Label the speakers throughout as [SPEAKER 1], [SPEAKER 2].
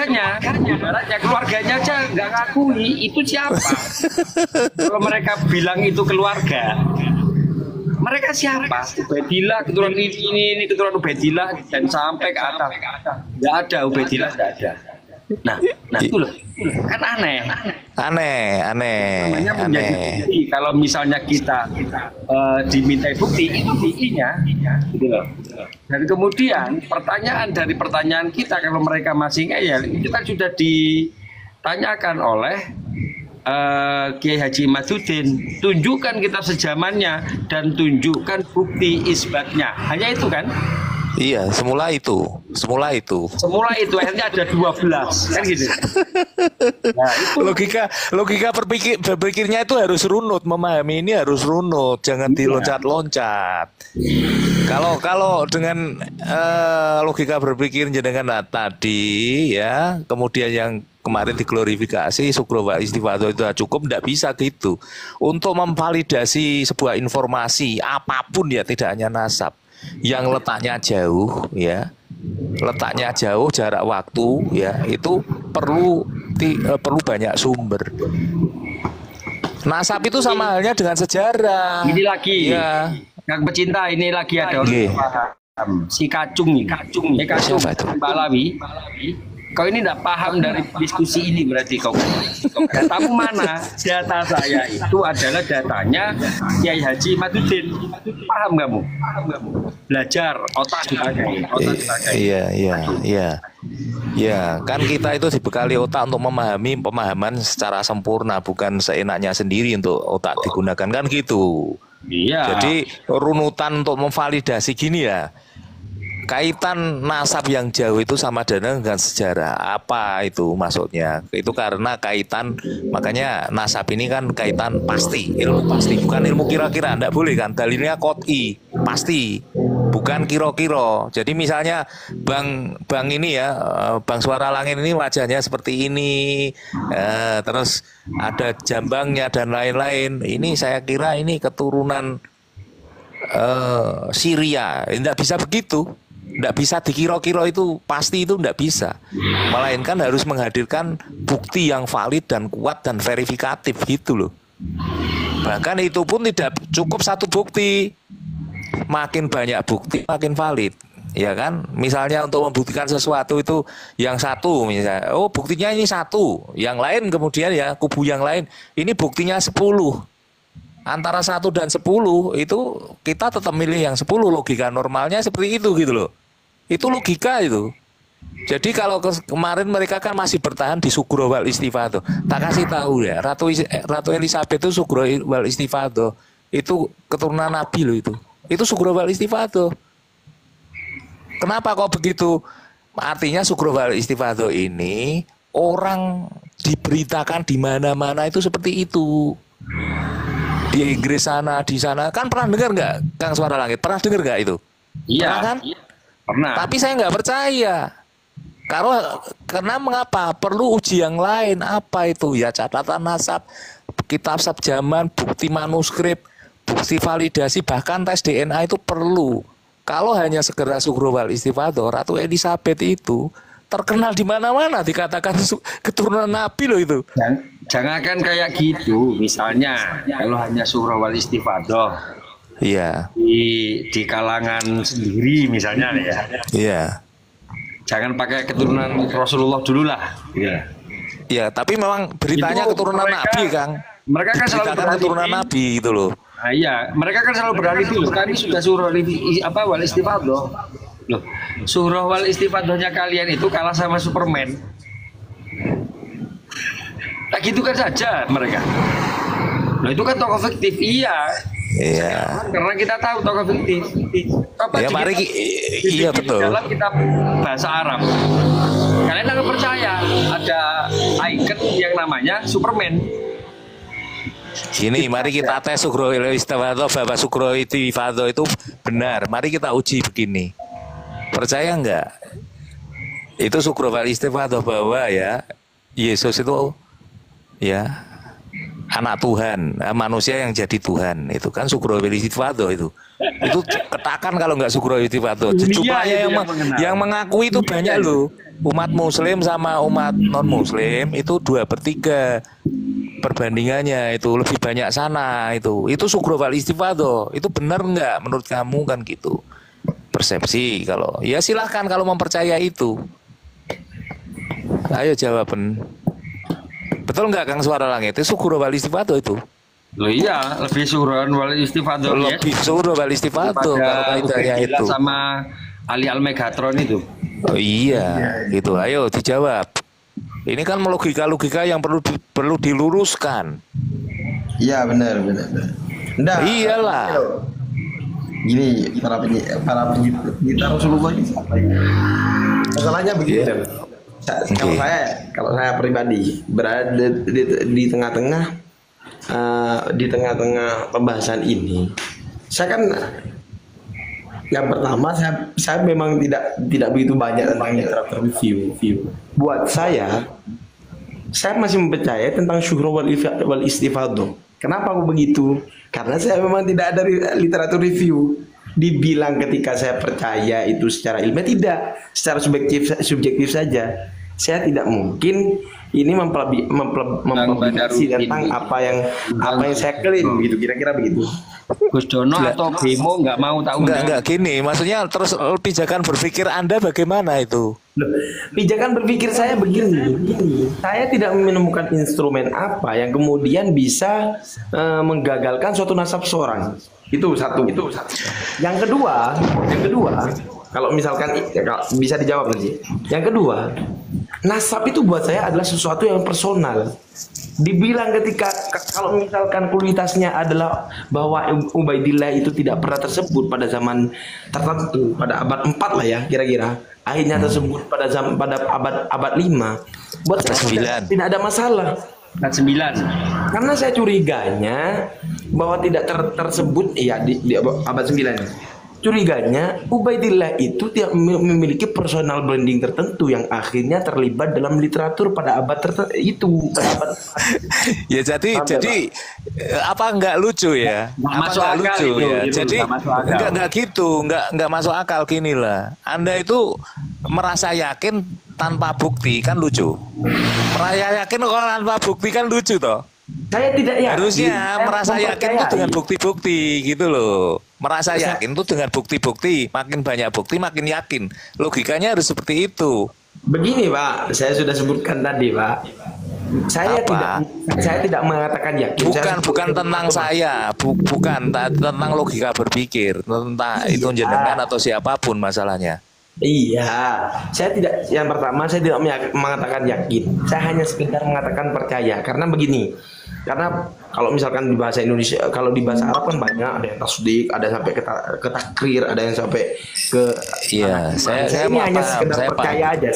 [SPEAKER 1] ibaratnya keluarganya aja nggak ngakui itu siapa. Kalau mereka bilang itu keluarga, mereka siapa? Ubaidillah, keturunan ini keturunan Ubaidillah dan sampai ke atas. Nggak ada Ubaidillah, nggak ada. Nah itu loh, kan aneh. Namanya menjadi kalau misalnya kita dimintai bukti, itu buktinya, gitu loh. Dan kemudian pertanyaan kita kalau mereka masih ngeyel, kita sudah ditanyakan oleh Kiai Haji Maduddin, tunjukkan kitab sejamannya dan tunjukkan bukti isbatnya. Hanya itu kan?
[SPEAKER 2] Iya, semula itu
[SPEAKER 1] akhirnya ada 12 kan gitu. Nah, itu
[SPEAKER 2] logika berpikirnya itu harus runut, memahami ini harus runut, jangan diloncat-loncat. Kalau dengan logika berpikir jenengan tadi ya, kemudian yang kemarin diglorifikasi Sugro wal Istifadah itu cukup, tidak bisa gitu. Untuk memvalidasi sebuah informasi apapun ya, tidak hanya nasab yang letaknya jauh ya, jarak waktu ya, itu perlu banyak sumber. Nasab itu sama halnya dengan sejarah.
[SPEAKER 1] Ini lagi
[SPEAKER 2] ya,
[SPEAKER 1] yang pecinta ini lagi ada orang paham. Si Kacung Balawi. Kau ini tidak paham dari diskusi ini, berarti kau datamu mana? Data saya itu adalah datanya Kiai Haji Maduddin. Paham kamu? Belajar, otak dipakai.
[SPEAKER 2] Iya, kan kita itu dibekali otak untuk memahami pemahaman secara sempurna, bukan seenaknya sendiri untuk otak digunakan, kan gitu.
[SPEAKER 1] Iya.
[SPEAKER 2] Jadi runutan untuk memvalidasi gini ya. Kaitan nasab yang jauh itu sama dengan sejarah. Apa itu maksudnya? Itu karena kaitan, makanya nasab ini kan kaitan pasti, ilmu pasti, bukan ilmu kira-kira. Tidak boleh kan, dalilnya qot'i, pasti, bukan kiro-kiro. Jadi misalnya bang ini ya, Bang Suara Langit ini wajahnya seperti ini, terus ada jambangnya dan lain-lain. Ini saya kira ini keturunan Syria. Tidak bisa begitu. Tidak bisa dikira-kira itu pasti, itu tidak bisa. Melainkan harus menghadirkan bukti yang valid dan kuat dan verifikatif gitu loh. Bahkan itu pun tidak cukup satu bukti. Makin banyak bukti makin valid. Ya kan? Misalnya untuk membuktikan sesuatu itu yang satu misalnya, oh buktinya ini satu, yang lain kemudian ya kubu yang lain ini buktinya 10. Antara 1 dan 10 itu kita tetap milih yang 10, logika normalnya seperti itu gitu loh. Itu logika itu. Jadi kalau kemarin mereka kan masih bertahan di Sugro wal Istifadah. Tak kasih tahu ya, Ratu Elizabeth itu Sugro wal Istifadah. Itu keturunan Nabi loh itu. Itu Sugro wal Istifadah. Kenapa kok begitu? Artinya Sugro wal Istifadah ini orang diberitakan di mana-mana itu seperti itu. Di Inggris sana, di sana, kan pernah dengar nggak, Kang Suara Langit? Pernah dengar nggak itu?
[SPEAKER 1] Iya.
[SPEAKER 2] Pernah kan?
[SPEAKER 1] Pernah.
[SPEAKER 2] Tapi saya nggak percaya. Karena mengapa? Perlu uji yang lain. Apa itu? Ya catatan nasab, kitab sabjaman, bukti manuskrip, bukti validasi, bahkan tes DNA itu perlu. Kalau hanya segera Sugro wal Istifadah, Ratu Elizabeth itu terkenal di mana-mana, dikatakan keturunan Nabi loh itu.
[SPEAKER 1] Jangankan kayak gitu, misalnya kalau hanya Sugro wal Istifadah,
[SPEAKER 2] iya,
[SPEAKER 1] di kalangan sendiri misalnya ya.
[SPEAKER 2] Iya.
[SPEAKER 1] Jangan pakai keturunan Rasulullah dulu lah. Iya.
[SPEAKER 2] Iya, tapi memang beritanya itu keturunan Nabi, Kang.
[SPEAKER 1] Mereka kan selalu berani
[SPEAKER 2] keturunan Nabi gitu loh.
[SPEAKER 1] Nah, iya, mereka kan selalu berani dulu. Kami sudah Sugro wal Istifadah. Loh, Sugro wal Istifadahnya kalian itu kalah sama Superman. Nah gitu kan saja mereka. Nah itu kan tokoh fiktif, iya.
[SPEAKER 2] Iya.
[SPEAKER 1] Karena kita tahu tokoh fiktif.
[SPEAKER 2] Ya mari iya betul.
[SPEAKER 1] Dalam kitab bahasa Arab. Kalian akan percaya ada icon yang namanya Superman.
[SPEAKER 2] Gini, mari kita tes Sugro wal Istifadah, bahwa Sugro Istifadah itu benar. Mari kita uji begini. Percaya enggak? Itu Sugro wal Istifadah bahwa ya Yesus itu ya anak Tuhan, manusia yang jadi Tuhan, itu kan Sugro wal Istifadah itu. Itu ketakan kalau nggak Sugro Istifato.
[SPEAKER 1] Dunia
[SPEAKER 2] Supaya
[SPEAKER 1] itu
[SPEAKER 2] yang,
[SPEAKER 1] yang mengenal.
[SPEAKER 2] yang mengakui itu banyak loh. Umat Muslim sama umat non Muslim itu 2/3 perbandingannya, itu lebih banyak sana. Itu Sugro wal Istifato. Itu benar nggak menurut kamu kan gitu? Persepsi kalau ya silahkan kalau mempercaya itu. Ayo jawaban. Betul nggak Kang Suara Langit? Itu Sugro wal Istifato itu.
[SPEAKER 1] Loh iya, lebih suruhan wal istifadah ya.
[SPEAKER 2] Lebih Sugro wal Istifato kalau kaitannya itu.
[SPEAKER 1] Sama Ali Al Megatron itu.
[SPEAKER 2] Oh iya, gitu. Ayo dijawab. Ini kan logika-logika yang perlu diluruskan.
[SPEAKER 3] Iya benar. Enggak.
[SPEAKER 2] Iyalah.
[SPEAKER 3] Gini para pencinta Rasulullah ini siapa ya? Masalahnya begini.
[SPEAKER 2] Iya.
[SPEAKER 3] Kalau saya pribadi berada di tengah-tengah pembahasan ini, saya kan yang pertama saya memang tidak begitu banyak tentang literatur review. Buat saya masih mempercayai tentang syuhro wal istifadoh. Kenapa aku begitu? Karena saya memang tidak ada literatur review. Dibilang ketika saya percaya itu secara ilmiah, tidak, secara subjektif saja. Saya tidak mungkin ini mempublikasi tentang apa yang saya klaim begitu, kira-kira begitu.
[SPEAKER 1] Gus Dono atau Bemo nggak mau tahu.
[SPEAKER 2] Enggak gini, maksudnya terus pijakan berpikir Anda bagaimana itu?
[SPEAKER 3] Loh, pijakan berpikir saya begini. Saya tidak menemukan instrumen apa yang kemudian bisa menggagalkan suatu nasab seorang. Itu satu. Yang kedua, kalau misalkan bisa dijawab nanti. Yang kedua, nasab itu buat saya adalah sesuatu yang personal. Dibilang ketika kalau misalkan kualitasnya adalah bahwa Ubaidillah itu tidak pernah tersebut pada zaman tertentu, pada abad 4 lah ya kira-kira. Akhirnya tersebut pada abad 5. Buat saya tidak ada masalah.
[SPEAKER 1] Abad 9.
[SPEAKER 3] Karena saya curiganya bahwa tidak tersebut di abad 9. Curiganya Ubaidillah itu tidak memiliki personal branding tertentu yang akhirnya terlibat dalam literatur pada abad itu.
[SPEAKER 2] Ya jadi apa nggak lucu ya? Apa nggak lucu ya? Jadi nggak gitu, nggak masuk akal gini lah. Anda itu merasa yakin tanpa bukti kan lucu. Merasa yakin kalau tanpa bukti kan lucu toh.
[SPEAKER 3] Saya tidak yakin.
[SPEAKER 2] Harusnya merasa yakin itu dengan bukti-bukti gitu loh. Merasa yakin itu dengan bukti-bukti. Makin banyak bukti makin yakin. Logikanya harus seperti itu.
[SPEAKER 3] Begini Pak, saya sudah sebutkan tadi Pak. Saya tidak mengatakan yakin.
[SPEAKER 2] Bukan tentang saya, bukan tentang logika berpikir, tentang itu jenengan atau siapapun masalahnya.
[SPEAKER 3] Iya, saya tidak. Yang pertama saya tidak mengatakan yakin. Saya hanya sekedar mengatakan percaya. Karena begini. Karena kalau misalkan di bahasa Indonesia, kalau di bahasa Arab kan banyak, ada yang tasdik, ada yang sampai ke takrir, ada yang sampai ke.
[SPEAKER 2] Iya, saya
[SPEAKER 3] ini hanya
[SPEAKER 2] paham,
[SPEAKER 3] sekedar percaya
[SPEAKER 2] paham.
[SPEAKER 3] aja.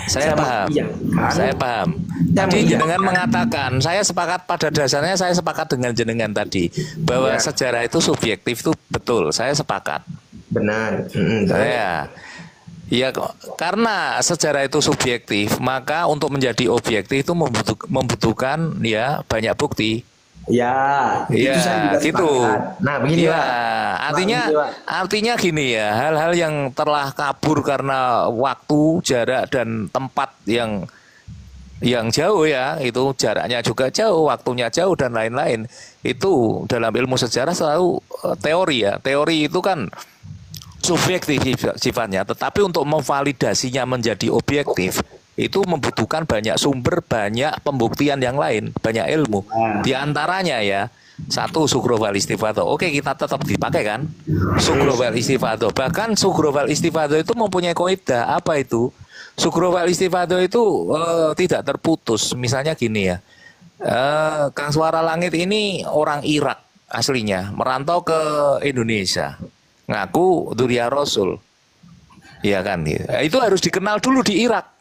[SPEAKER 3] Saya
[SPEAKER 2] paham.
[SPEAKER 3] Iya, kan?
[SPEAKER 2] Saya paham. Tadi jenengan mengatakan, saya sepakat pada dasarnya saya sepakat dengan jenengan tadi bahwa sejarah itu subjektif itu betul. Saya sepakat.
[SPEAKER 3] Benar.
[SPEAKER 2] Ya, karena sejarah itu subjektif, maka untuk menjadi objektif itu membutuhkan ya banyak bukti.
[SPEAKER 3] Ya,
[SPEAKER 2] itu gitu.
[SPEAKER 3] Nah, begini
[SPEAKER 2] ya, artinya gini ya, hal-hal yang telah kabur karena waktu, jarak dan tempat yang jauh ya, itu jaraknya juga jauh, waktunya jauh dan lain-lain. Itu dalam ilmu sejarah selalu teori ya. Teori itu kan subjektif sifatnya, tetapi untuk memvalidasinya menjadi objektif itu membutuhkan banyak sumber, banyak pembuktian yang lain, banyak ilmu. Di antaranya ya, satu Sugro wal Istifadoh. Oke, kita tetap dipakai kan? Sugro wal Istifadoh. Bahkan Sugro wal Istifadoh itu mempunyai kaidah. Apa itu? Sugro wal Istifadoh itu tidak terputus. Misalnya gini ya, Kang Suara Langit ini orang Irak aslinya, merantau ke Indonesia. Ngaku Dzurriyyah Rasul, ya kan? Itu harus dikenal dulu di Irak.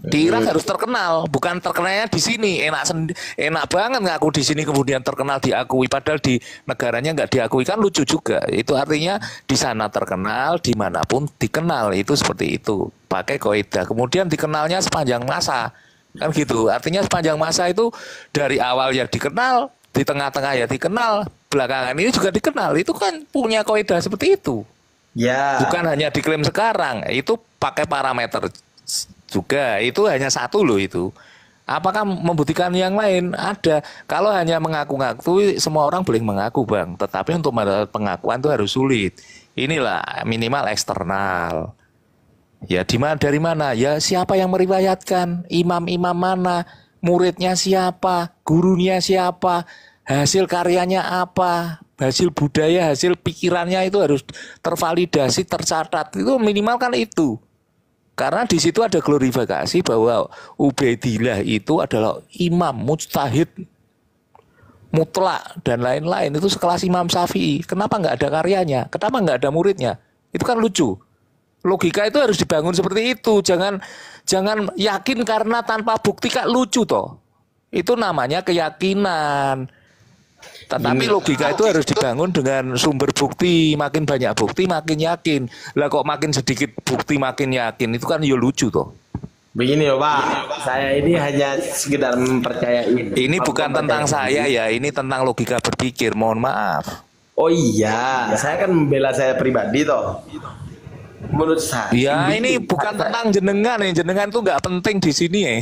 [SPEAKER 2] Di Irak harus terkenal, bukan terkenalnya di sini. Enak banget ngaku di sini kemudian terkenal diakui, padahal di negaranya nggak diakui, kan lucu juga. Itu artinya di sana terkenal, dimanapun dikenal, itu seperti itu. Pakai kaidah. Kemudian dikenalnya sepanjang masa, kan gitu. Artinya sepanjang masa itu dari awal ya dikenal, di tengah-tengah ya dikenal, belakangan ini juga dikenal. Itu kan punya kaidah seperti itu.
[SPEAKER 3] Ya.
[SPEAKER 2] Bukan hanya diklaim sekarang, itu pakai parameter juga. Itu hanya satu loh itu. Apakah membuktikan yang lain? Ada. Kalau hanya mengaku-ngaku, semua orang boleh mengaku, Bang. Tetapi untuk mendapat pengakuan itu harus sulit. Inilah minimal eksternal. Ya dari mana? Ya siapa yang meriwayatkan? Imam-imam mana? Muridnya siapa? Gurunya siapa? Hasil karyanya apa? Hasil budaya, hasil pikirannya itu harus tervalidasi, tercatat. Itu minimal kan itu. Karena di situ ada glorifikasi bahwa Ubaidillah itu adalah imam, mujtahid, mutlak, dan lain-lain. Itu sekelas Imam Syafi'i. Kenapa nggak ada karyanya? Kenapa nggak ada muridnya? Itu kan lucu. Logika itu harus dibangun seperti itu. Jangan yakin karena tanpa bukti, kan lucu toh. Itu namanya keyakinan. Tetapi logika itu harus dibangun dengan sumber bukti. Makin banyak bukti makin yakin. Lah kok makin sedikit bukti makin yakin, itu kan ya lucu toh.
[SPEAKER 3] Begini loh Pak, saya ini hanya sekedar mempercayai.
[SPEAKER 2] Ini bukan tentang saya ya, ini tentang logika berpikir. Mohon maaf.
[SPEAKER 3] Oh iya, saya kan membela saya pribadi toh. Menurut saya.
[SPEAKER 2] Ya ini bukan tentang jenengan nih, jenengan tuh nggak penting di sini ya.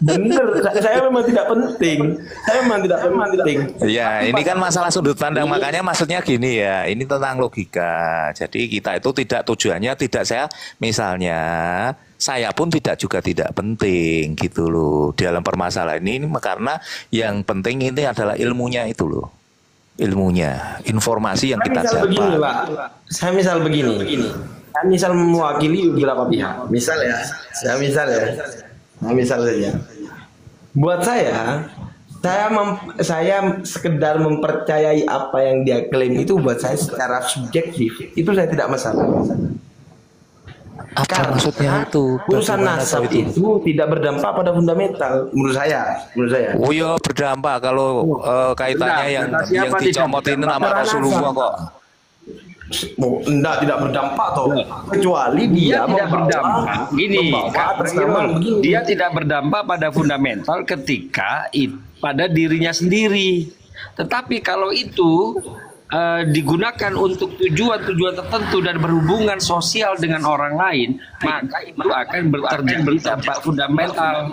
[SPEAKER 3] Bener, saya memang tidak penting. Saya memang tidak penting.
[SPEAKER 2] Ya ini kan masalah sudut pandang, makanya maksudnya gini ya, ini tentang logika. Jadi kita itu tidak tujuannya tidak misalnya saya pun juga tidak penting gitu loh dalam permasalahan ini karena yang penting ini adalah ilmunya itu loh. Ilmunya, informasi yang kita dapat.
[SPEAKER 3] Begini, Pak. Saya misal begini. Saya misal mewakili beberapa pihak. Misal saja. Buat saya sekedar mempercayai apa yang dia klaim itu buat saya secara subjektif. Itu saya tidak masalah.
[SPEAKER 2] Apa maksudnya itu?
[SPEAKER 3] Urusan nasab itu tidak berdampak pada fundamental menurut saya.
[SPEAKER 2] Oh iya berdampak kalau kaitannya yang dicomot ini nama Rasulullah kok.
[SPEAKER 3] Oh, tidak berdampak toh. Kecuali dia
[SPEAKER 1] tidak berdampak. Gini,
[SPEAKER 3] atas nama begini.
[SPEAKER 1] Dia tidak berdampak pada fundamental ketika pada dirinya sendiri. Tetapi kalau itu digunakan untuk tujuan-tujuan tertentu dan berhubungan sosial dengan orang lain, maka itu akan berdampak fundamental.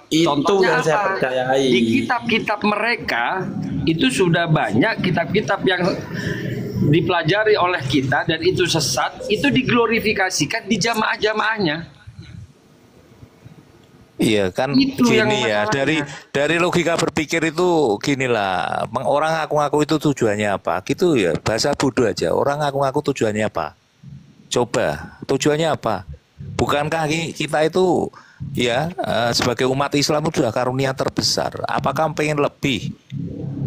[SPEAKER 3] Itu
[SPEAKER 1] Contohnya
[SPEAKER 3] yang saya
[SPEAKER 1] apa?
[SPEAKER 3] percayai.
[SPEAKER 1] Di kitab-kitab mereka itu sudah banyak kitab-kitab yang dipelajari oleh kita dan itu sesat, itu diglorifikasikan di jamaah-jamaahnya.
[SPEAKER 2] Iya kan
[SPEAKER 1] Itu
[SPEAKER 2] gini
[SPEAKER 1] yang
[SPEAKER 2] ya, dari logika berpikir itu ginilah, orang ngaku-ngaku itu tujuannya apa gitu ya, bahasa bodoh aja, orang ngaku-ngaku tujuannya apa, coba tujuannya apa, bukankah kita itu ya sebagai umat Islam itu sudah karunia terbesar, apakah pengen lebih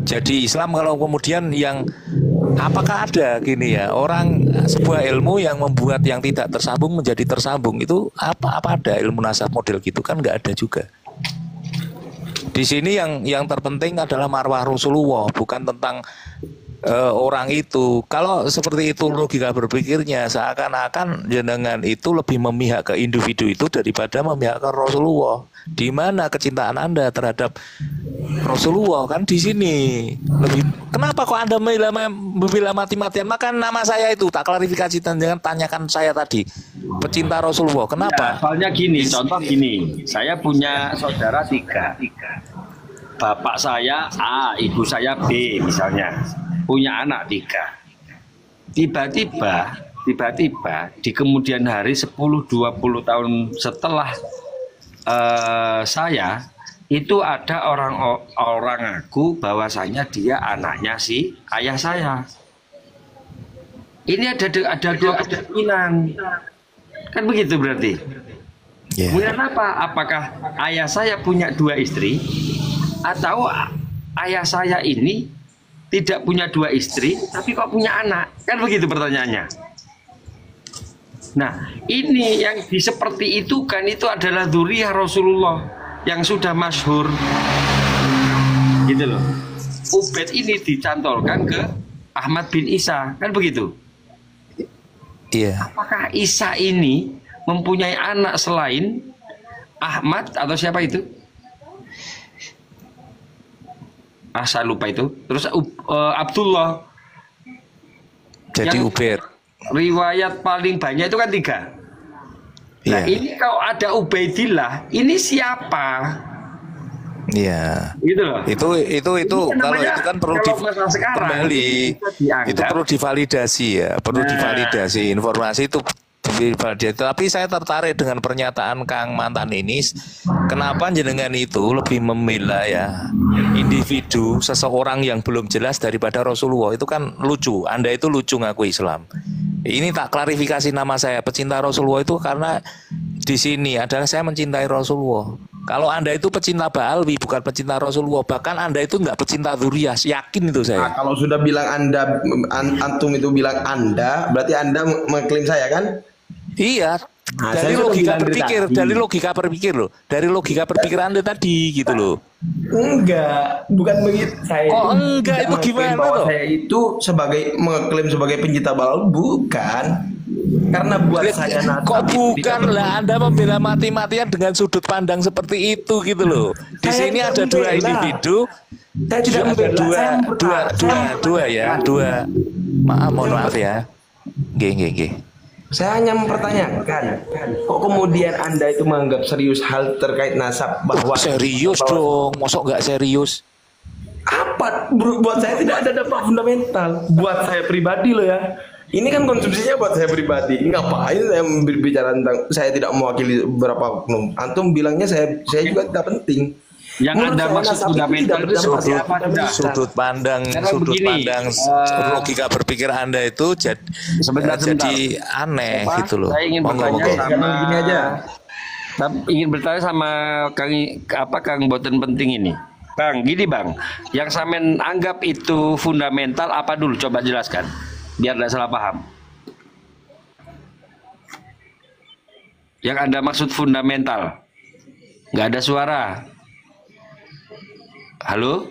[SPEAKER 2] jadi Islam kalau kemudian yang apakah ada gini ya orang sebuah ilmu yang membuat yang tidak tersambung menjadi tersambung itu apa ada ilmu nasab model gitu kan nggak ada juga. Di sini yang terpenting adalah marwah Rasulullah bukan tentang orang itu. Kalau seperti itu logika berpikirnya seakan-akan jenengan itu lebih memihak ke individu itu daripada memihak ke Rasulullah. Di mana kecintaan Anda terhadap Rasulullah kan di sini lebih. Kenapa kok Anda membela mati-matian? Maka nama saya itu tak klarifikasi dan jangan tanyakan saya tadi pecinta Rasulullah. Kenapa?
[SPEAKER 1] Ya, soalnya gini, contoh gini, saya punya saudara tiga. Bapak saya A, ibu saya B misalnya. Punya anak 3. Tiba-tiba di kemudian hari 10-20 tahun setelah saya itu ada orang ngaku bahwasanya dia anaknya si ayah saya. Ini ada dua kemungkinan. Kan begitu berarti.
[SPEAKER 2] Yeah.
[SPEAKER 1] Kemudian apa? Apakah ayah saya punya 2 istri atau ayah saya ini tidak punya 2 istri, tapi kok punya anak? Kan begitu pertanyaannya. Nah, ini yang seperti itu kan itu adalah dzurriyyah Rasulullah yang sudah masyhur. Gitu loh. Ubaid ini dicantolkan ke Ahmad bin Isa, kan begitu?
[SPEAKER 2] Iya.
[SPEAKER 1] Apakah Isa ini mempunyai anak selain Ahmad atau siapa itu? saya lupa itu. Terus Abdullah.
[SPEAKER 2] Jadi
[SPEAKER 1] Yang
[SPEAKER 2] Ubaid.
[SPEAKER 1] riwayat paling banyak itu kan 3. Nah,
[SPEAKER 2] Iya.
[SPEAKER 1] ini kalau ada Ubaidillah, ini siapa?
[SPEAKER 2] Iya.
[SPEAKER 1] Gitu loh.
[SPEAKER 2] Itu
[SPEAKER 1] Ini
[SPEAKER 2] kalau
[SPEAKER 1] namanya,
[SPEAKER 2] itu kan perlu
[SPEAKER 1] kalau masalah sekarang,
[SPEAKER 2] kembali.
[SPEAKER 1] itu dianggap.
[SPEAKER 2] Itu perlu divalidasi ya, perlu
[SPEAKER 1] Nah.
[SPEAKER 2] divalidasi informasi itu divalidasi. Tapi saya tertarik dengan pernyataan Kang Mantan ini. Kenapa jenengan itu lebih membela ya individu seseorang yang belum jelas daripada Rasulullah? Itu kan lucu. Anda itu lucu ngaku Islam. Ini tak klarifikasi nama saya pecinta Rasulullah itu karena di sini adalah saya mencintai Rasulullah. Kalau Anda itu pecinta Ba'alwi bukan pecinta Rasulullah, bahkan Anda itu nggak pecinta Dzurriyyah, yakin itu
[SPEAKER 3] Nah,
[SPEAKER 2] saya.
[SPEAKER 3] kalau sudah bilang Anda, antum itu bilang Anda, berarti Anda mengklaim saya kan?
[SPEAKER 2] Iya,
[SPEAKER 3] Nah,
[SPEAKER 2] dari
[SPEAKER 3] saya sudah
[SPEAKER 2] logika
[SPEAKER 3] bilang dari
[SPEAKER 2] berpikir,
[SPEAKER 3] tadi.
[SPEAKER 2] dari logika berpikir loh, dari logika berpikir Anda tadi gitu loh.
[SPEAKER 3] Enggak, bukan begitu. Saya
[SPEAKER 2] Kok
[SPEAKER 3] itu
[SPEAKER 2] enggak?
[SPEAKER 3] tidak
[SPEAKER 2] Itu
[SPEAKER 3] mengklaim
[SPEAKER 2] gimana
[SPEAKER 3] bahwa
[SPEAKER 2] loh?
[SPEAKER 3] saya itu mengklaim sebagai pencinta balal, bukan. Karena buat saya nasab
[SPEAKER 2] Kok
[SPEAKER 3] itu
[SPEAKER 2] bukan
[SPEAKER 3] tidak
[SPEAKER 2] lah Anda membela mati-matian dengan sudut pandang seperti itu gitu loh. Di
[SPEAKER 3] Saya
[SPEAKER 2] sini
[SPEAKER 3] tidak
[SPEAKER 2] ada 2
[SPEAKER 3] membela.
[SPEAKER 2] individu,
[SPEAKER 3] Saya tidak membela.
[SPEAKER 2] dua ya. Maaf, mohon maaf ya. Nggih.
[SPEAKER 3] Saya hanya mempertanyakan, kok kemudian Anda itu menganggap serius hal terkait nasab bahwa
[SPEAKER 2] Serius dong, mosok nggak serius?
[SPEAKER 3] apa? Buat saya tidak ada dampak fundamental. Buat saya pribadi loh ya. Ini kan konsumsinya buat saya pribadi. Ngapain saya berbicara tentang saya tidak mewakili beberapa oknum. Antum bilangnya saya juga tidak penting.
[SPEAKER 1] Yang
[SPEAKER 3] Menurut
[SPEAKER 1] Anda
[SPEAKER 3] saya
[SPEAKER 1] maksud
[SPEAKER 3] nasab
[SPEAKER 1] fundamental
[SPEAKER 3] tidak
[SPEAKER 1] itu
[SPEAKER 3] berdampak
[SPEAKER 1] seperti apa?
[SPEAKER 3] fundamental.
[SPEAKER 2] Sudut pandang
[SPEAKER 1] Karena begini,
[SPEAKER 2] logika berpikir Anda itu
[SPEAKER 1] Sebentar.
[SPEAKER 2] jadi aneh
[SPEAKER 1] Apa?
[SPEAKER 2] gitu loh.
[SPEAKER 1] Saya ingin
[SPEAKER 2] Monggo,
[SPEAKER 1] bertanya
[SPEAKER 2] monggo.
[SPEAKER 1] sama
[SPEAKER 3] Gini aja.
[SPEAKER 1] ingin bertanya sama Kang Boten penting ini. Bang, gini Bang, yang sampean anggap itu fundamental apa dulu? Coba jelaskan, biar tidak salah paham. Yang Anda maksud fundamental, nggak ada suara. Halo?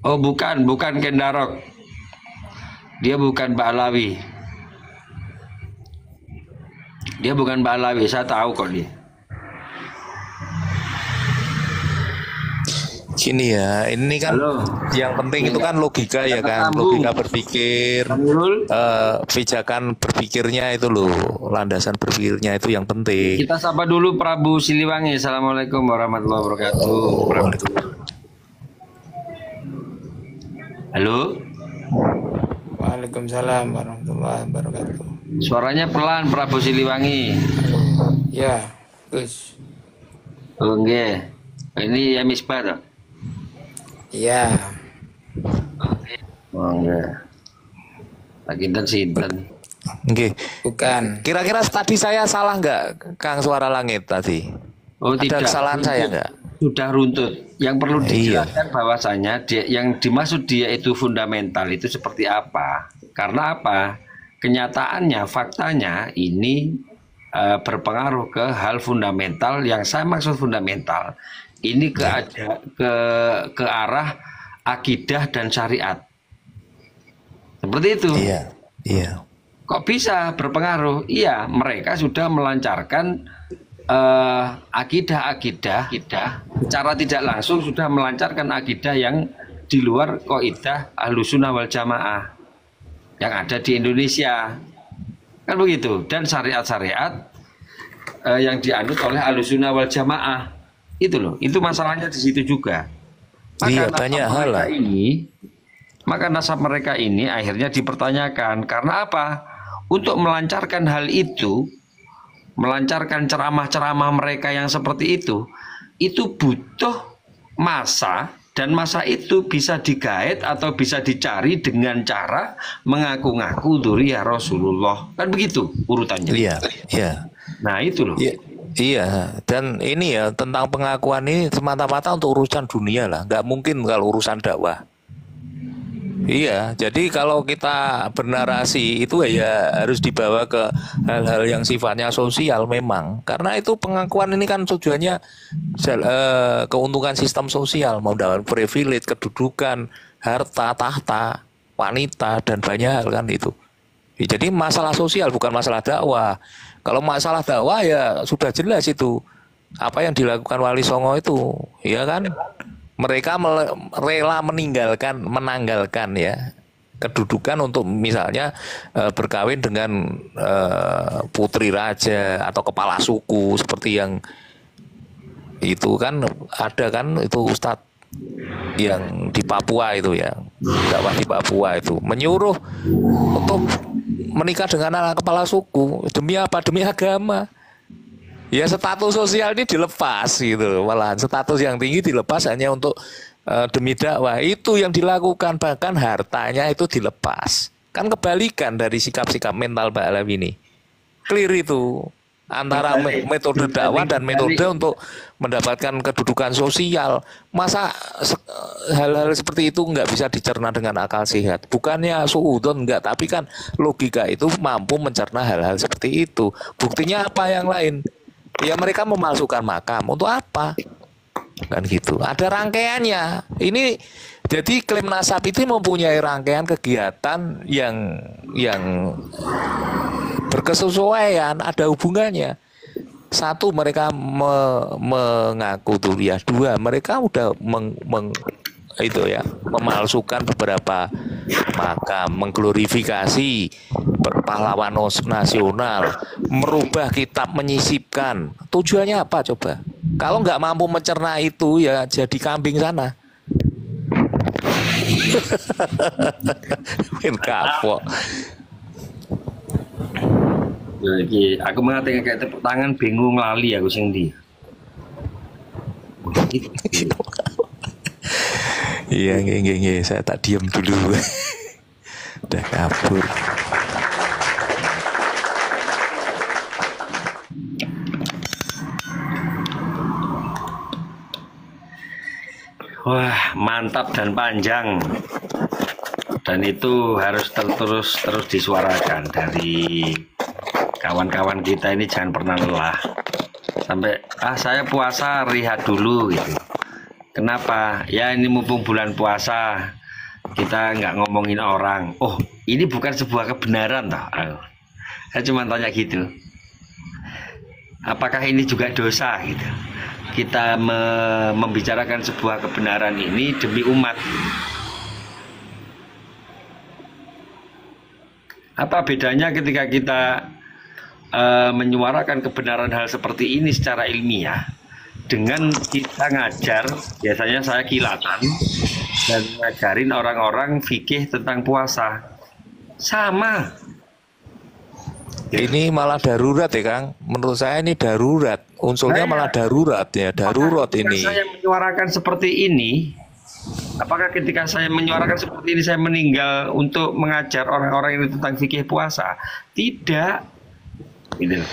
[SPEAKER 1] Oh bukan Kendarok. Dia bukan Ba'alawi. Dia bukan Ba'alawi, saya tahu kok dia.
[SPEAKER 2] Gini ya, ini kan
[SPEAKER 1] Halo.
[SPEAKER 2] yang penting itu kan logika ya kan,
[SPEAKER 1] Sambung.
[SPEAKER 2] logika berpikir,
[SPEAKER 1] Nurul,
[SPEAKER 2] pijakan berpikirnya itu loh, landasan berpikirnya itu yang penting.
[SPEAKER 1] kita sapa dulu Prabu Siliwangi. Assalamualaikum warahmatullahi wabarakatuh. Halo,
[SPEAKER 4] Waalaikumsalam warahmatullahi wabarakatuh.
[SPEAKER 1] suaranya pelan Prabu Siliwangi.
[SPEAKER 4] Ya, Gus.
[SPEAKER 1] Oh nggih. Ini ya Misbah toh?
[SPEAKER 4] Ya,
[SPEAKER 1] Oh nggih. Lagi dan sinten.
[SPEAKER 2] Oke,
[SPEAKER 4] bukan.
[SPEAKER 2] kira-kira tadi saya salah nggak, Kang Suara Langit tadi?
[SPEAKER 1] Oh
[SPEAKER 2] Ada
[SPEAKER 1] tidak.
[SPEAKER 2] kesalahan saya nggak?
[SPEAKER 1] Sudah runtut. Yang perlu
[SPEAKER 2] Iya.
[SPEAKER 1] dijelaskan bahwasanya yang dimaksud dia itu fundamental itu seperti apa? Karena apa? Kenyataannya, faktanya ini berpengaruh ke hal fundamental. Yang saya maksud fundamental ini ke arah akidah dan syariat. Seperti itu.
[SPEAKER 2] Iya.
[SPEAKER 1] Kok bisa berpengaruh? Iya, mereka sudah melancarkan akidah secara tidak langsung sudah melancarkan akidah yang di luar kaidah Ahlussunnah wal Jamaah yang ada di Indonesia. Kan begitu. Dan syariat-syariat yang dianut oleh Ahlussunnah wal Jamaah. Itu loh. Itu masalahnya di situ juga.
[SPEAKER 2] Iya, banyak hal lah.
[SPEAKER 1] Maka nasab mereka ini akhirnya dipertanyakan. Karena apa? Untuk melancarkan hal itu, melancarkan ceramah-ceramah mereka yang seperti itu butuh masa, dan masa itu bisa digait atau bisa dicari dengan cara mengaku-ngaku dzurriyyah Rasulullah. Kan begitu urutannya.
[SPEAKER 2] Iya.
[SPEAKER 1] Nah itu loh.
[SPEAKER 2] Iya, dan ini ya tentang pengakuan ini semata-mata untuk urusan dunia lah, nggak mungkin kalau urusan dakwah. Iya, jadi kalau kita bernarasi itu ya harus dibawa ke hal-hal yang sifatnya sosial memang, karena itu pengakuan ini kan tujuannya keuntungan sistem sosial, mau dapat privilege, kedudukan, harta, tahta, wanita dan banyak hal kan itu. Ya, jadi masalah sosial bukan masalah dakwah. Kalau masalah dakwah ya sudah jelas itu apa yang dilakukan Wali Songo itu, ya kan? Mereka rela menanggalkan ya kedudukan untuk misalnya berkawin dengan putri raja atau kepala suku seperti yang itu kan ada kan itu Ustadz yang di Papua itu ya, dakwah di Papua itu menyuruh untuk menikah dengan anak kepala suku demi apa? Demi agama. Ya status sosial ini dilepas gitu, malahan status yang tinggi dilepas hanya untuk demi dakwah. Itu yang dilakukan, bahkan hartanya itu dilepas. Kan kebalikan dari sikap-sikap mental Mbak Alawi ini. Clear itu antara metode dakwah dan metode untuk mendapatkan kedudukan sosial. Masa hal-hal seperti itu nggak bisa dicerna dengan akal sehat? Bukannya suudon enggak, tapi kan logika itu mampu mencerna hal-hal seperti itu. Buktinya apa yang lain? Ya mereka memalsukan makam untuk apa? Kan gitu. Ada rangkaiannya. Ini jadi klaim nasab itu mempunyai rangkaian kegiatan yang berkesesuaian, ada hubungannya. Satu, mereka mengaku duriah. Dua, mereka udah memalsukan beberapa makam, mengglorifikasi pahlawan nasional, merubah kitab, menyisipkan. Tujuannya apa coba? Kalau nggak mampu mencerna itu ya jadi kambing sana. Min kapok.
[SPEAKER 1] Jadi aku mengatakan kayak tepuk tangan bingung lali aku sing ndi.
[SPEAKER 2] Iya, nggih, saya tak diam dulu. Udah kabur.
[SPEAKER 1] Wah, mantap dan panjang. Dan itu harus terus disuarakan dari kawan-kawan kita ini, jangan pernah lelah. Sampai saya puasa rehat dulu gitu. Kenapa? Ya ini mumpung bulan puasa, kita nggak ngomongin orang. Oh, ini bukan sebuah kebenaran toh. Saya cuma tanya gitu. Apakah ini juga dosa gitu? Kita membicarakan sebuah kebenaran ini demi umat. Apa bedanya ketika kita menyuarakan kebenaran hal seperti ini secara ilmiah dengan kita ngajar, biasanya saya kilatan dan ngajarin orang-orang fikih tentang puasa. Sama.
[SPEAKER 2] Ini malah darurat ya Kang. Menurut saya ini darurat. Unsurnya malah darurat ya, darurat ini.
[SPEAKER 1] Saya menyuarakan seperti ini. Apakah ketika saya menyuarakan seperti ini saya meninggal untuk mengajar orang-orang ini tentang fikih puasa? Tidak. Gitu.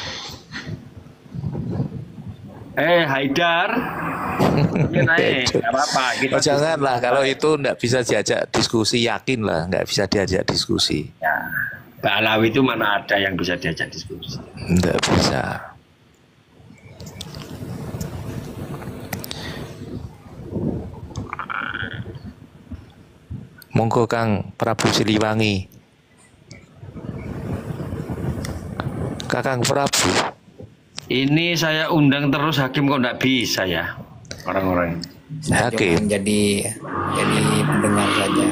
[SPEAKER 1] Haidar. Naik, apa-apa.
[SPEAKER 2] Oh, janganlah, kalau itu enggak bisa diajak diskusi, yakin lah enggak bisa diajak diskusi.
[SPEAKER 1] Ya. Mbak Alawi itu mana ada yang bisa diajak diskusi?
[SPEAKER 2] Enggak bisa. Monggo Kang Prabu Siliwangi. Kakang Prabu.
[SPEAKER 1] Ini saya undang terus hakim kok enggak bisa ya orang-orang.
[SPEAKER 2] Hakim
[SPEAKER 4] jadi pendengar saja.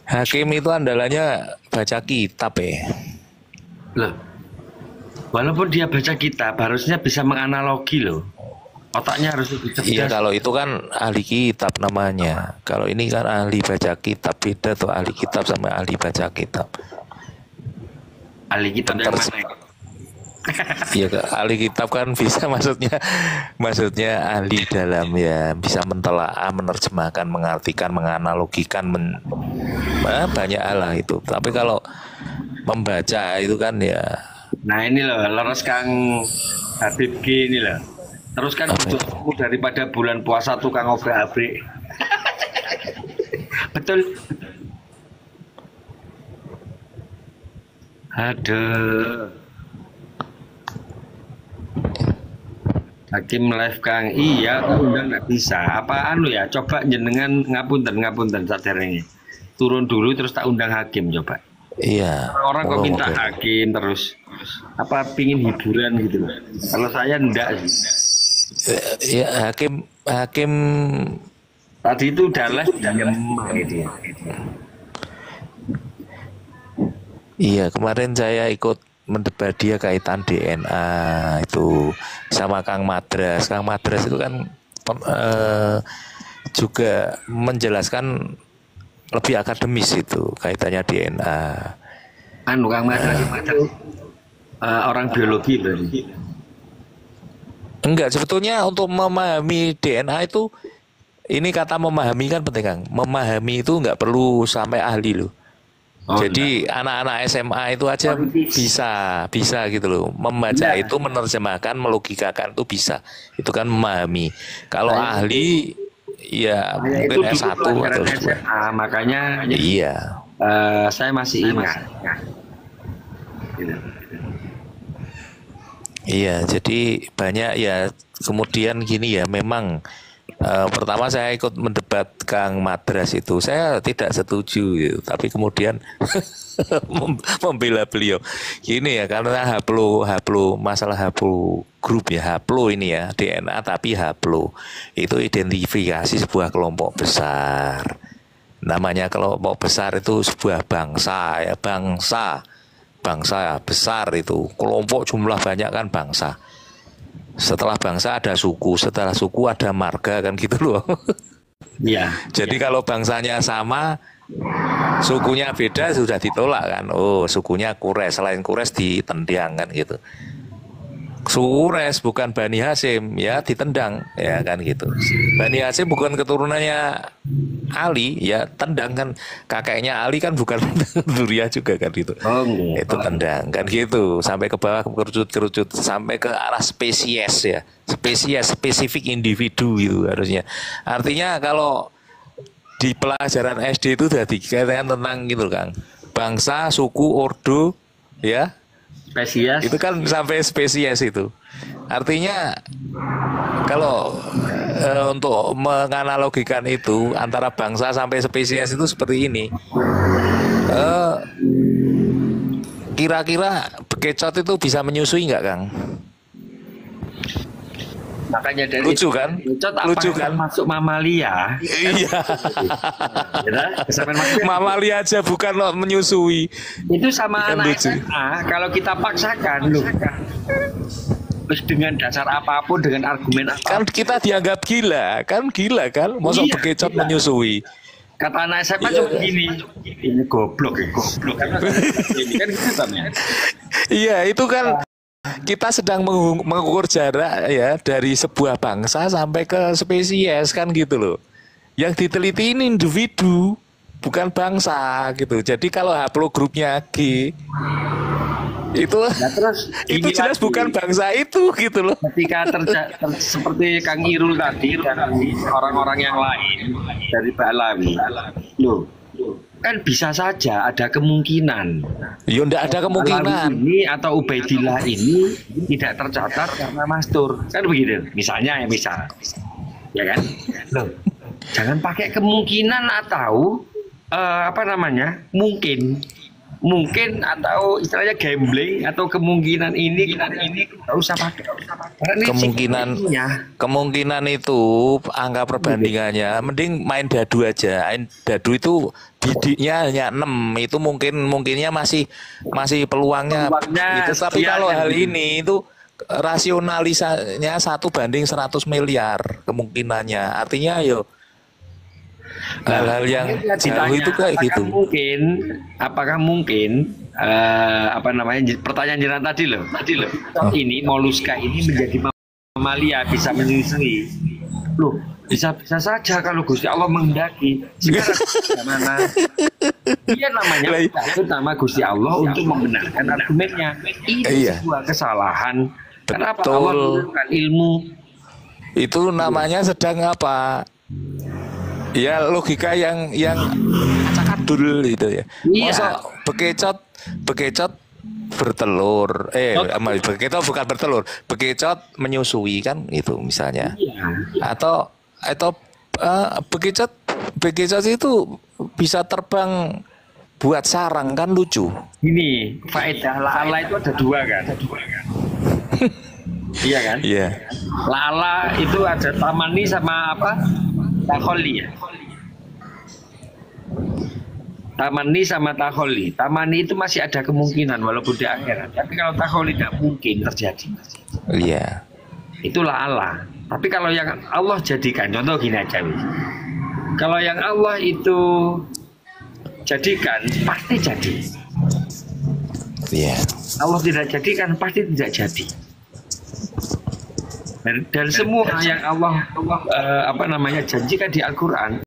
[SPEAKER 2] Hakim itu andalannya baca kitab ya.
[SPEAKER 1] Loh, walaupun dia baca kitab harusnya bisa menganalogi loh. Otaknya harus lebih cerdas.
[SPEAKER 2] Iya, kalau itu kan ahli kitab namanya. Kalau ini kan ahli baca kitab, beda tuh ahli kitab sama ahli baca kitab.
[SPEAKER 1] Ahli kitab yang mana?
[SPEAKER 2] Iya, ahli kitab kan bisa maksudnya ahli dalam ya, bisa mentelaah, menerjemahkan, mengartikan, menganalogikan, banyak hal lah itu. Tapi kalau membaca itu kan ya.
[SPEAKER 1] Nah ini loh, leres Kang Habib G ini loh. Terus kan butuhku daripada bulan puasa tukang obrak-abrik. Betul. Aduh. Hakim live Kang, iya tak undang nggak bisa. Apa anu ya? Coba jenengan ngapunten saderenge. Turun dulu terus tak undang hakim coba.
[SPEAKER 2] Iya.
[SPEAKER 1] Orang kok minta
[SPEAKER 2] Oke.
[SPEAKER 1] hakim terus apa pingin hiburan gitu loh. Kalau saya enggak sih.
[SPEAKER 2] Ya hakim
[SPEAKER 1] Tadi itu udah live diam gitu ya.
[SPEAKER 2] iya, kemarin saya ikut mendebat dia kaitan DNA itu sama Kang Madras. Kang Madras itu kan juga menjelaskan lebih akademis itu kaitannya DNA.
[SPEAKER 1] Anu Kang Mas itu orang biologi berarti.
[SPEAKER 2] Enggak, sebetulnya untuk memahami DNA itu, ini kata memahami kan penting Kang. Memahami itu enggak perlu sampai ahli loh.
[SPEAKER 1] Oh,
[SPEAKER 2] Jadi anak-anak SMA itu aja bisa gitu loh. Membaca itu, menerjemahkan, melogikakan itu bisa. Itu kan memahami. Kalau ahli ya mungkin
[SPEAKER 1] itu
[SPEAKER 2] S1
[SPEAKER 1] dulu
[SPEAKER 2] atau
[SPEAKER 1] pelajaran SMA, makanya
[SPEAKER 2] iya.
[SPEAKER 1] saya masih ingat. Gitu.
[SPEAKER 2] Iya, jadi banyak ya. Kemudian gini ya, memang pertama saya ikut mendebat Kang Madras itu, saya tidak setuju gitu. Tapi kemudian membela beliau. Gini ya, karena haplo masalah haplo grup ya, haplo ini ya, DNA tapi haplo itu identifikasi sebuah kelompok besar. Namanya kelompok besar itu sebuah bangsa ya, bangsa besar itu, kelompok jumlah banyak kan bangsa. Setelah bangsa ada suku, setelah suku ada marga kan gitu loh.
[SPEAKER 1] Iya.
[SPEAKER 2] Jadi kalau bangsanya sama, sukunya beda sudah ditolak kan. Oh, sukunya Quraisy, selain Quraisy ditendang kan gitu. Suku Quraisy bukan Bani Hasyim ya ditendang ya kan gitu. Bani Hasyim bukan keturunannya Ali ya tendang kan, kakeknya Ali kan bukan Dzurriyyah juga kan gitu.
[SPEAKER 1] Oh, enggak.
[SPEAKER 2] Itu tendang kan gitu sampai ke bawah kerucut sampai ke arah spesies ya. Spesies, spesifik individu itu harusnya. Artinya kalau di pelajaran SD itu sudah dikatakan tentang gitu Kang. Bangsa, suku, ordo ya.
[SPEAKER 1] Spesies.
[SPEAKER 2] Itu kan sampai spesies itu. Artinya kalau untuk menganalogikan itu antara bangsa sampai spesies itu seperti ini. Kira-kira bekecot itu bisa menyusui nggak Kang?
[SPEAKER 1] Makanya dari
[SPEAKER 2] Lucu kan? Lucu kan?
[SPEAKER 1] Masuk mamalia.
[SPEAKER 2] Iya.
[SPEAKER 1] Sampai maksudnya,
[SPEAKER 2] Mamalia aja bukan loh menyusui.
[SPEAKER 1] itu sama
[SPEAKER 2] Kan
[SPEAKER 1] anak
[SPEAKER 2] lucu.
[SPEAKER 1] SMA kalau kita paksakan loh. Terus dengan dasar apapun, dengan argumen
[SPEAKER 2] Kan
[SPEAKER 1] apapun.
[SPEAKER 2] kita dianggap gila kan? Masa
[SPEAKER 1] Iya,
[SPEAKER 2] bekecot
[SPEAKER 1] gila.
[SPEAKER 2] menyusui.
[SPEAKER 1] Kata anak SMA cuma gini, ini goblok ya, goblok. Ini kan gitu kan ya.
[SPEAKER 2] Iya, itu kan kita sedang mengukur jarak ya dari sebuah bangsa sampai ke spesies kan gitu loh. Yang diteliti ini individu, bukan bangsa gitu. Jadi kalau haplogrupnya G itu
[SPEAKER 1] Nah, terus
[SPEAKER 2] itu
[SPEAKER 1] ini
[SPEAKER 2] jelas
[SPEAKER 1] lagi,
[SPEAKER 2] bukan bangsa itu gitu loh.
[SPEAKER 1] ketika seperti Kang Irul tadi dan orang-orang yang lain dari Balawi, loh kan bisa saja ada kemungkinan
[SPEAKER 2] Ya ndak ada kemungkinan.
[SPEAKER 1] Balawi ini atau Ubaidillah ini tidak tercatat karena mastur, kan begitu. Misalnya ya kan? Loh, jangan pakai kemungkinan atau apa namanya? Mungkin atau istilahnya gambling atau kemungkinan ini nggak usah pakai. Karena ini
[SPEAKER 2] Kemungkinan itu angka perbandingannya mending main dadu aja. Dadu itu bidiknya hanya 6, itu mungkinnya masih peluangnya itu. Tapi
[SPEAKER 1] sekian,
[SPEAKER 2] kalau
[SPEAKER 1] kan?
[SPEAKER 2] hal ini itu rasionalisasinya 1 banding 100 miliar kemungkinannya. Artinya yo hal-hal yang jauh itu kayak gitu.
[SPEAKER 1] Apakah mungkin apa namanya pertanyaan jiran tadi loh. Ini moluska ini menjadi mamalia bisa menyusui. Loh, bisa saja kalau Gusti Allah menghendaki. Sekarang mana? Dia namanya itu nama Gusti Allah untuk membenarkan argumennya. Itu
[SPEAKER 2] Iya.
[SPEAKER 1] sebuah kesalahan. Kenapa
[SPEAKER 2] Betul.
[SPEAKER 1] Allah memberikan ilmu?
[SPEAKER 2] Itu namanya sedang apa? Ya logika yang acak-adul gitu ya.
[SPEAKER 1] Iya.
[SPEAKER 2] Masa bekecot bertelur, bekicot bukan bertelur, bekicot menyusui kan itu misalnya, atau bekicot itu bisa terbang buat sarang kan lucu.
[SPEAKER 1] Ini faedah lala itu ada dua kan? Iya kan?
[SPEAKER 2] Iya.
[SPEAKER 1] Lala itu ada tamani sama apa? Takholi ya. Tamani sama takholi. Tamani itu masih ada kemungkinan walaupun di akhirat. Tapi kalau takholi tidak mungkin terjadi.
[SPEAKER 2] Iya.
[SPEAKER 1] Itulah Allah. Tapi kalau yang Allah jadikan, contoh gini aja. Kalau yang Allah itu jadikan, pasti jadi.
[SPEAKER 2] Iya.
[SPEAKER 1] Allah tidak jadikan, pasti tidak jadi. Dan semua yang Allah janjikan di Al-Quran